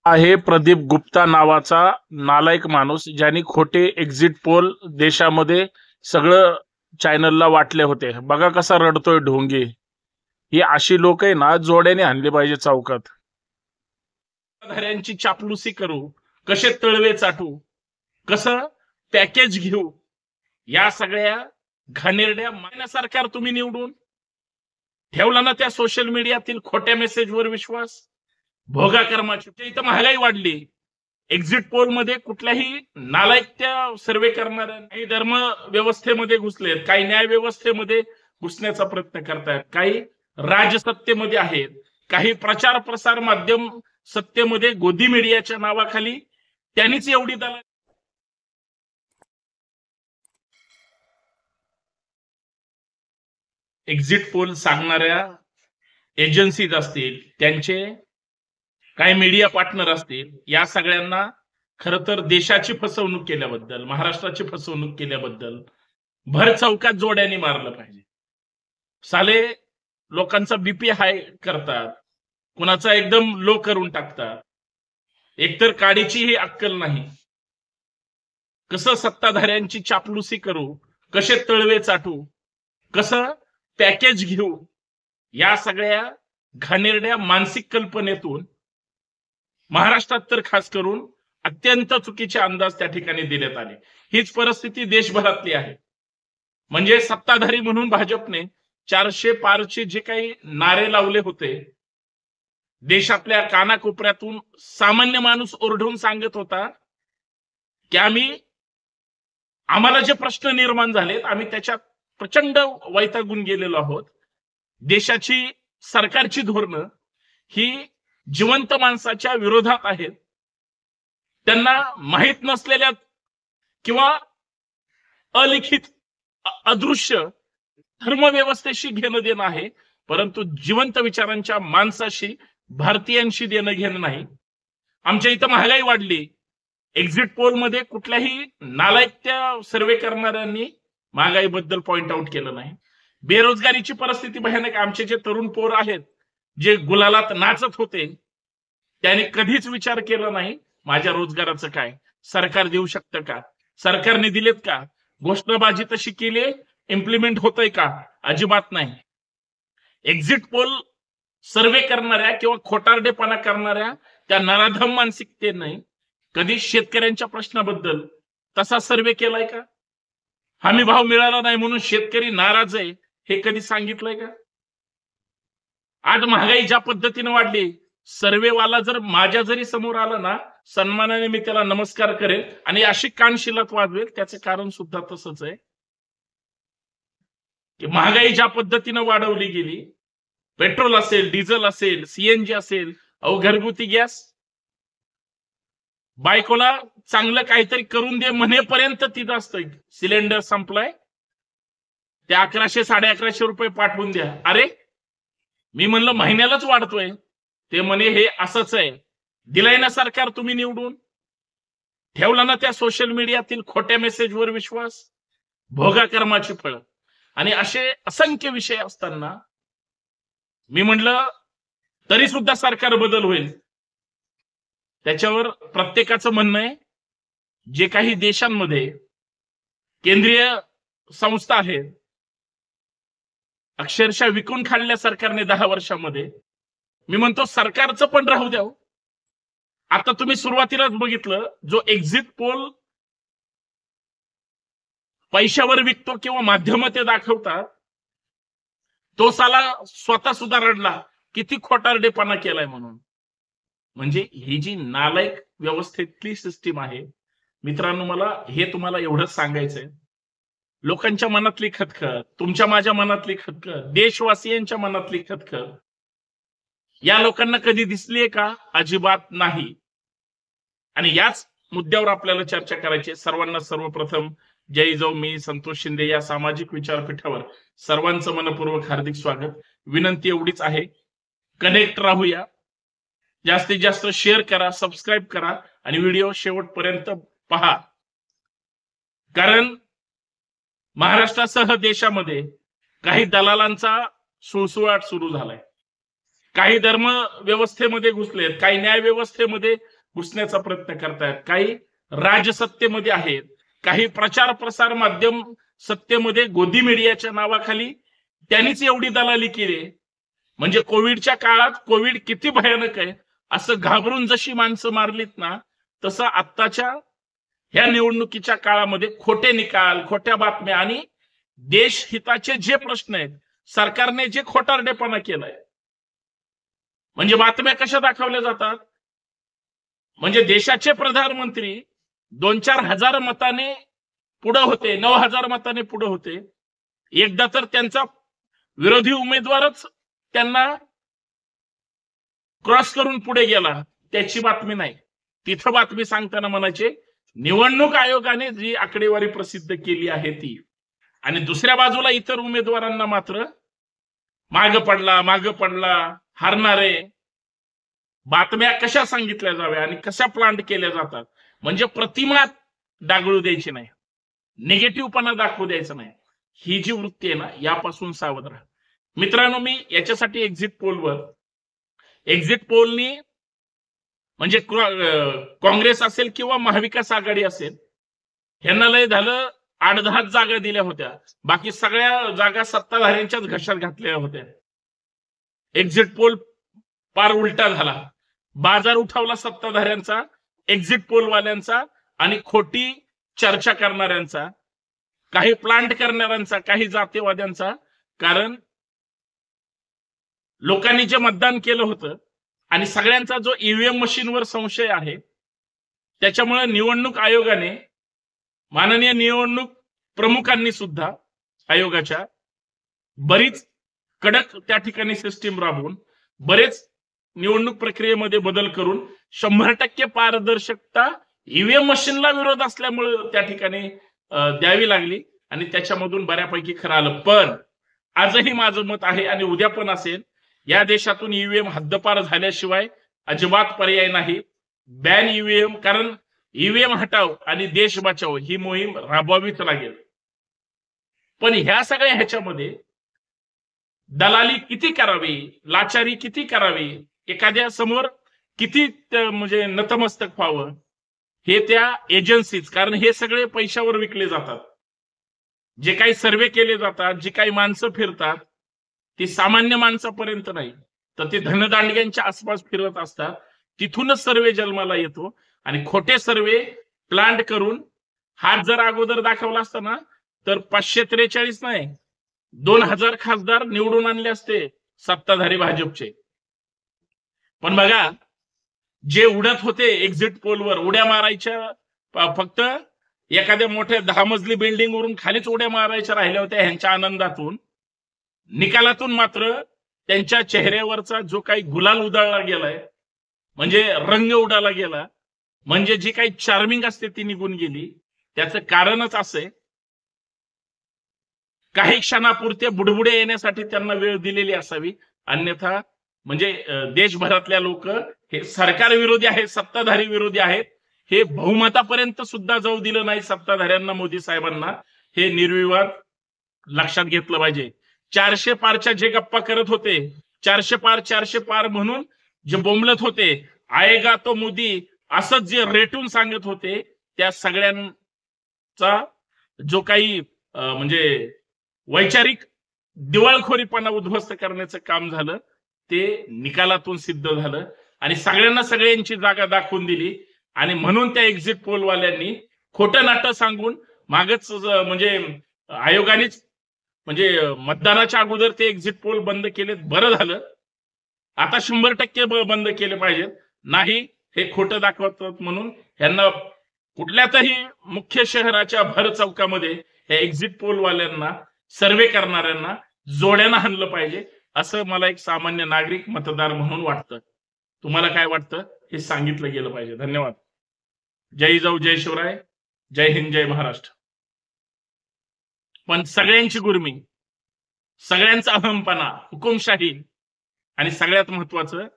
आहे प्रदीप गुप्ता नावाचा नालायक माणूस, ज्यांनी खोटे एक्झिट पोल देशामध्ये सगळं चॅनलला वाटले होते. बघा कसा रडतोय ढोंगी. ही अशी लोक आहे ना, जोड्याने आणली पाहिजे चौकात. धाऱ्यांची चापलुसी करू, कसे तळवे चाटू, कसं पॅकेज घेऊ, या सगळ्या घाणेरड्या मान्य सरकार तुम्ही निवडून ठेवला ना त्या सोशल मीडियातील खोट्या मेसेजवर विश्वास. भोगा कर्माची इथं महागाई वाढली. एक्झिट पोल मध्ये कुठल्याही नालायक सर्वे करणाऱ्या काही धर्म व्यवस्थेमध्ये घुसलेत, काही न्याय व्यवस्थेमध्ये घुसण्याचा प्रयत्न करतायत, काही राजसत्तेमध्ये आहेत, काही प्रचार प्रसार माध्यम सत्तेमध्ये गोदी मीडियाच्या नावाखाली त्यांनीच एवढी दलाल. एक्झिट पोल सांगणाऱ्या एजन्सीज असतील, त्यांचे काही मीडिया पार्टनर असतील, या सगळ्यांना खरं तर देशाची फसवणूक केल्याबद्दल, महाराष्ट्राची फसवणूक केल्याबद्दल भर चौकात जोड्याने मारलं पाहिजे. साले लोकांचा बीपी हाय करतात, कुणाचा एकदम लो करून टाकतात. एकतर काडीची ही अक्कल नाही. कसं सत्ताधाऱ्यांची चापलुसी करू, कसे तळवे चाटू, कसं पॅकेज घेऊ, या सगळ्या घाणेरड्या मानसिक कल्पनेतून महाराष्ट्रात तर खास करून अत्यंत चुकीचे अंदाज त्या ठिकाणी देण्यात आले. हीच परिस्थिती देशभरातली आहे. म्हणजे सत्ताधारी म्हणून भाजपने 400 पारचे जे काही नारे लावले होते, देशातल्या कानाकोपऱ्यातून सामान्य माणूस ओरडून सांगत होता की आम्हाला जे प्रश्न निर्माण झालेत, आम्ही त्याच्यात प्रचंड वैतागून गेलेलो आहोत. देशाची सरकारची धोरणं ही जिवंत माणसाच्या विरोधात आहेत. त्यांना माहीत नसलेल्या किंवा अलिखित अदृश्य धर्मव्यवस्थेशी घेणं देणं आहे, परंतु जिवंत विचारांच्या माणसाशी, भारतीयांशी देणं घेणं नाही. आमच्या इथं महागाई वाढली. एक्झिट पोल मध्ये कुठल्याही नालायक सर्वे करणाऱ्यांनी महागाईबद्दल पॉइंट आउट केलं नाही. बेरोजगारीची परिस्थिती भयानक. आमचे जे तरुण पोर आहेत, जे गुलालात नाचत होते, त्यांनी कधीच विचार केला नाही माझ्या रोजगाराचं काय, सरकार देऊ शकतं का, सरकारने दिलेत का, घोषणाबाजी तशी केली, इम्प्लिमेंट होतंय का? अजिबात नाही. एक्झिट पोल सर्वे करणाऱ्या किंवा खोटारडेपणा करणाऱ्या त्या नराधम मानसिकतेने कधी शेतकऱ्यांच्या प्रश्नाबद्दल तसा सर्वे केलाय का? हमी भाव मिळाला नाही म्हणून शेतकरी नाराज आहे, हे कधी सांगितलंय का? आज महागाई ज्या पद्धतीने वाढली, सर्वेवाला जर माझ्या जरी समोर आला ना, सन्मानाने मी त्याला नमस्कार करेल आणि अशी कानशिलात वाजवेल. त्याचं कारण सुद्धा तसंच आहे की महागाई ज्या पद्धतीने वाढवली गेली, पेट्रोल असेल, डिझेल असेल, सीएनजी असेल, घरगुती गॅस, बायकोला चांगलं काहीतरी करून दे म्हणेपर्यंत तिथं असतं. सिलेंडर संपलाय, ते 1100 1150 रुपये पाठवून द्या. अरे मी म्हणलं महिन्यालाच वाढतोय. ते म्हणे हे असंच आहे. दिलाय ना सरकार तुम्ही निवडून, ठेवला ना त्या सोशल मीडियातील खोट्या मेसेजवर विश्वास. भोगा कर्माची फळं. आणि असे असंख्य विषय असताना मी म्हणलं तरी सुद्धा सरकार बदल होईल. त्याच्यावर प्रत्येकाचं म्हणणं आहे, जे काही देशांमध्ये केंद्रीय संस्था आहेत, अक्षरशः विकून खाल्ल्या सरकारने 10 वर्षामध्ये. मी म्हणतो सरकारचं पण राहू द्या. आता तुम्ही सुरुवातीलाच बघितलं, जो एक्झिट पोल पैशावर विकतो किंवा माध्यम ते दाखवतात, तो साला स्वतः सुद्धा रडला किती खोटारडेपणा केलाय म्हणून. म्हणजे ही जी नालायक व्यवस्थेतली सिस्टीम आहे मित्रांनो, मला हे तुम्हाला एवढंच सांगायचंय. लोकांच्या मनातली खतखत, तुमच्या माझ्या मनातली खतखत, देशवासियांच्या मनातली खतखत या लोकांना कधी दिसलीये का? अजिबात नाही. आणि याच मुद्द्यावर आपल्याला चर्चा करायची. सर्वांना सर्वप्रथम जय जो. मी संतोष शिंदे या सामाजिक विचारपीठावर सर्वांचं मनपूर्वक हार्दिक स्वागत. विनंती एवढीच आहे, कनेक्ट राहूया, जास्तीत जास्त शेअर करा, सबस्क्राईब करा आणि व्हिडिओ शेवटपर्यंत पहा. कारण महाराष्ट्रासह देशामध्ये काही दलालांचा सुळसुळाट सुरू झालाय. काही धर्म व्यवस्थेमध्ये घुसलेत, काही न्याय व्यवस्थेमध्ये घुसण्याचा प्रयत्न करतायत, काही राजसत्तेमध्ये आहेत, काही प्रचार प्रसार माध्यम सत्तेमध्ये गोदी मीडियाच्या नावाखाली त्यांनीच एवढी दलाली केली. म्हणजे कोविडच्या काळात कोविड किती भयानक आहे असं घाबरून जशी माणसं मारलीत ना, तसं आत्ताच्या ह्या निवडणुकीच्या काळामध्ये खोटे निकाल, खोट्या बातम्या आणि देशहिताचे जे प्रश्न आहेत, सरकारने जे खोटारडेपणा केलाय. म्हणजे बातम्या कशा दाखवल्या जातात, म्हणजे देशाचे प्रधानमंत्री 2-4 हजार मताने पुढे होते, 9,000 मताने पुढे होते. एकदा तर त्यांचा विरोधी उमेदवारच त्यांना क्रॉस करून पुढे गेला, त्याची बातमी नाही. तिथं बातमी सांगताना म्हणायचे निवडणूक आयोगाने जी आकडेवारी प्रसिद्ध केली आहे ती, आणि दुसऱ्या बाजूला इतर उमेदवारांना मात्र माग पडला, हारणारे. बातम्या कशा सांगितल्या जाव्या आणि कशा प्लांट केल्या जातात, म्हणजे प्रतिमा डागळू द्यायची नाही, निगेटिव्हपणा दाखवू द्यायचा नाही. ही जी वृत्ती आहे ना, यापासून सावध राहा मित्रांनो. मी याच्यासाठी एक्झिट पोलनी म्हणजे काँग्रेस असेल किंवा महाविकास आघाडी असेल, ह्यांना लय झालं 8-10 जागा दिल्या होत्या, बाकी सगळ्या जागा सत्ताधाऱ्यांच्याच घशात घातल्या होत्या. एक्झिट पोल पार उलटा झाला, बाजार उठावला सत्ताधाऱ्यांचा, एक्झिट पोल वाल्यांचा आणि खोटी चर्चा करणाऱ्यांचा, काही प्लांट करणाऱ्यांचा, काही जातीवाद्यांचा. कारण लोकांनी जे मतदान केलं होतं आणि सगळ्यांचा जो ईव्हीएम मशीनवर संशय आहे, त्याच्यामुळे निवडणूक आयोगाने, माननीय निवडणूक प्रमुखांनी सुद्धा आयोगाच्या बरीच कडक त्या ठिकाणी सिस्टीम राबवून बरेच निवडणूक प्रक्रियेमध्ये बदल करून 100% पारदर्शकता ईव्हीएम मशीनला विरोध असल्यामुळे त्या ठिकाणी द्यावी लागली आणि त्याच्यामधून बऱ्यापैकी खरं आलं. पण आजही माझं मत आहे आणि उद्या पण असेल, या देशातून ईव्हीएम हद्दपार झाल्याशिवाय अजिबात पर्याय नाही. बॅन ईव्हीएम, कारण ईव्हीएम हटाव आणि देश बचाव ही मोहीम राबवावीच लागेल. पण ह्या सगळ्या ह्याच्यामध्ये दलाली किती करावी, लाचारी किती करावी, एखाद्या समोर किती म्हणजे नतमस्तक व्हावं, हे त्या एजन्सीज, कारण हे सगळे पैशावर विकले जातात. जे काही सर्वे केले जातात, जी काही माणसं फिरतात, ती सामान्य माणसापर्यंत नाही, तर ते धनदांडग्यांच्या आसपास फिरत असतात. तिथूनच सर्वे जन्माला येतो आणि खोटे सर्वे प्लांट करून हात जर अगोदर दाखवला असता ना, तर 543 नाही 2000 खासदार निवडून आणले असते सत्ताधारी भाजपचे. पण बघा, जे उडत होते एक्झिट पोलवर उड्या मारायच्या, फक्त एखाद्या मोठ्या 10 मजली बिल्डिंग वरून खालीच उड्या मारायच्या राहिल्या होत्या ह्यांच्या आनंदातून, निकालातून मात्र त्यांच्या चेहऱ्यावरचा जो काही गुलाल उधळला गेलाय, म्हणजे रंग उडाला गेला, म्हणजे जी काही चार्मिंग असते ती निघून गेली. त्याचं कारणच असे, काही क्षणापुरते बुडबुडे येण्यासाठी त्यांना वेळ दिलेली असावी. अन्यथा म्हणजे देशभरातल्या लोक हे सरकार विरोधी आहेत, सत्ताधारी विरोधी आहेत, हे बहुमतापर्यंत सुद्धा जाऊ दिलं नाही सत्ताधाऱ्यांना, मोदी साहेबांना. हे निर्विवाद लक्षात घेतलं पाहिजे. 400 पारच्या जे गप्पा करत होते, 400 पार म्हणून जे बोंबलत होते, आएगा तो मोदी असं जे रेटून सांगत होते, त्या सगळ्यांचा जो काही म्हणजे वैचारिक दिवाळखोरीपणा उद्ध्वस्त करण्याचं काम झालं, ते निकालातून सिद्ध झालं आणि सगळ्यांना सगळ्यांची जागा दाखवून दिली. आणि म्हणून त्या एक्झिट पोलवाल्यांनी खोटं नाटं सांगून मागच म्हणजे आयोगानेच म्हणजे मतदानाच्या अगोदर ते एक्झिट पोल बंद केले. बरं झालं, आता 100% बंद केले पाहिजेत. नाही, हे खोटं दाखवतात म्हणून यांना कुठल्या तरी मुख्य शहराच्या भर चौकामध्ये या एक्झिट पोल वाल्यांना, सर्वे करणाऱ्यांना जोड्यानं हाणलं पाहिजे, असं मला एक सामान्य नागरिक मतदार म्हणून वाटतं. तुम्हाला काय वाटतं हे सांगितलं गेलं पाहिजे. धन्यवाद. जय जाऊ, जय शिवराय, जय हिंद, जय महाराष्ट्र. पण सगळ्यांची गुरमी, सगळ्यांचा अहमपणा, हुकुमशाही आणि सगळ्यात महत्वाचं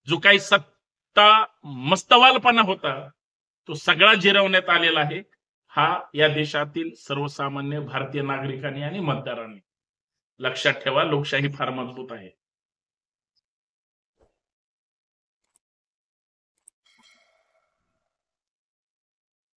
जो काही सत्ता मस्तवालपणा होता, तो सगळा जिरवण्यात आलेला आहे. हा या देशातील सर्वसामान्य भारतीय नागरिकांनी आणि मतदारांनी लक्षात ठेवा. लोकशाही फार मजबूत आहे.